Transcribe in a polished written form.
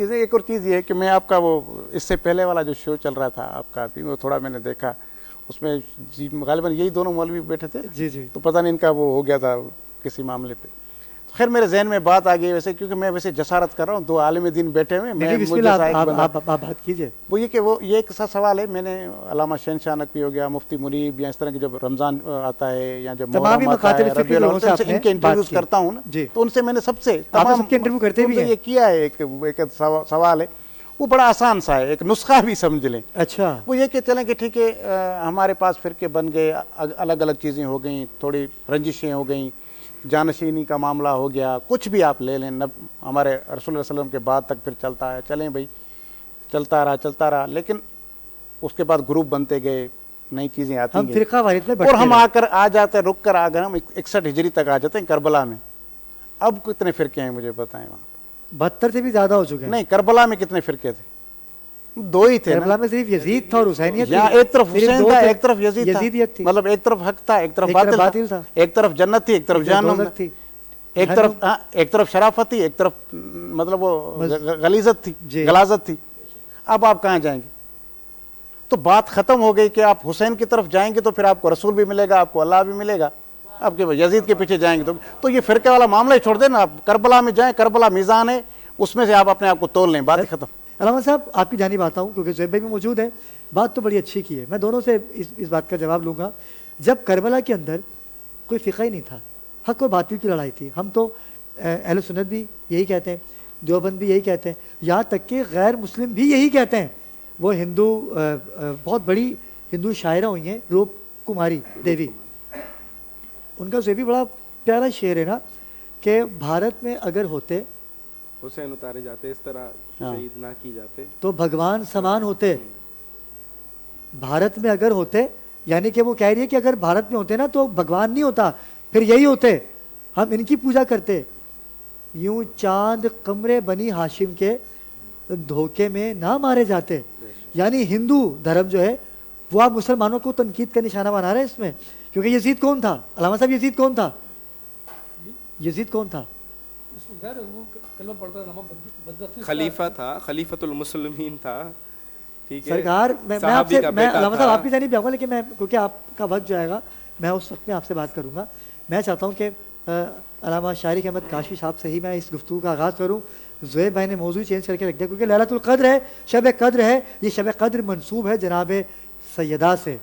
چیزیں ایک اور چیز یہ ہے کہ میں آپ کا وہ اس سے پہلے والا جو شو چل رہا تھا آپ کا ابھی وہ تھوڑا میں نے دیکھا اس میں غالباً یہی دونوں مولوی بیٹھے تھے جی تو پتہ نہیں ان کا وہ ہو گیا تھا کسی معاملے پہ. خیر میرے ذہن میں بات آ گئی ویسے کیونکہ میں ویسے جسارت کر رہا ہوں دو عالم دین بیٹھے ہوئے میں بسم اللہ آپ بات کیجئے. وہ یہ کہ وہ یہ ایک سا سوال ہے. میں نے علامہ شہنشاہ نقوی ہو گیا مفتی منیب یا اس طرح کی جب رمضان آتا ہے یا جب محرم آتا ہے ربیع الاول سے ان کے انٹرویوز کرتا ہوں نا تو ان سے میں نے سب سے تمام انٹرویو کرتے بھی یہ کیا ہے ایک سوال ہے وہ بڑا آسان سا ہے ایک نسخہ بھی سمجھ لیں. اچھا وہ یہ کہ چلیں کہ ٹھیک ہے ہمارے پاس فرقے بن گئے الگ الگ چیزیں ہو گئیں تھوڑی رنجشیں ہو گئیں جانشینی کا معاملہ ہو گیا کچھ بھی آپ لے لیں ہمارے رسول اللہ علیہ وسلم کے بعد تک پھر چلتا ہے چلیں بھائی چلتا رہا لیکن اس کے بعد گروپ بنتے گئے نئی چیزیں آتی ہیں فرقہ واحد میں اور ہم آ جاتے ہیں رک کر آ گئے ہم 61 ہجری تک آ جاتے ہیں کربلا میں. اب کتنے فرقے ہیں مجھے بتائیں وہاں 72 سے بھی زیادہ ہو چکے ہیں. نہیں کربلا میں کتنے فرقے تھے دو ہی تھے. کربلا میں صرف یزید تھا اور حسینیت تھی. ایک طرف حسین تھا ایک طرف یزید تھا مطلب ایک طرف حق تھا ایک طرف باطل تھا ایک طرف جنت تھی ایک طرف جہنم تھی ایک طرف شرافت تھی ایک طرف مطلب وہ غلیظت تھی غلاظت تھی. اب آپ کہاں جائیں گے تو بات ختم ہو گئی کہ آپ حسین کی طرف جائیں گے تو پھر آپ کو رسول بھی ملے گا آپ کو اللہ بھی ملے گا. آپ کے یزید کے پیچھے جائیں گے تو یہ فرقے والا معاملہ ہی چھوڑ دیں نا. آپ کربلا میں جائیں کربلا میزان ہے اس میں سے آپ اپنے آپ کو تول لیں بات ختم. علامہ صاحب آپ کی جانب آتا ہوں کیونکہ زہیب بھائی بھی موجود ہے. بات تو بڑی اچھی کی ہے میں دونوں سے اس بات کا جواب لوں گا. جب کربلا کے اندر کوئی فقہ ہی نہیں تھا حق و باطل کی لڑائی تھی. ہم تو اہل سنت بھی یہی کہتے ہیں دیوبند بھی یہی کہتے ہیں یہاں تک کہ غیر مسلم بھی یہی کہتے ہیں. وہ ہندو بہت بڑی ہندو شاعرہ ہوئی ہیں روپ کماری دیوی ان کا زہیب بڑا پیارا شعر ہے نا کہ بھارت میں اگر ہوتے حسین اتارے جاتے اس طرح شہید نہ کی جاتے تو بھگوان سمان ہوتے. بھارت میں اگر ہوتے یعنی کہ وہ کہہ رہی ہے کہ اگر بھارت میں ہوتے نا تو بھگوان نہیں ہوتا پھر یہی ہوتے ہم ان کی پوجا کرتے. یوں چاند قمرے بنی ہاشم کے دھوکے میں نہ مارے جاتے. یعنی ہندو دھرم جو ہے وہ آپ مسلمانوں کو تنقید کا نشانہ بنا رہے ہیں اس میں کیونکہ یزید کون تھا علامہ صاحب یزید کون تھا یزید کون تھا خلیفہ تھا خلیفۃ المسلمین تھا. سرکار میں علامہ صاحب آپ کی جانب جاؤں گا لیکن میں کیونکہ آپ کا وقت جو آئے گا میں اس وقت میں آپ سے بات کروں گا. میں چاہتا ہوں کہ علامہ شارق احمد کاشفی صاحب سے ہی میں اس گفتگو کا آغاز کروں. زہیب بھائی نے موضوع چینج کر کے رکھ دیا کیونکہ لیلۃ القدر ہے شب قدر ہے. یہ شب قدر منسوب ہے جناب سیدہ سے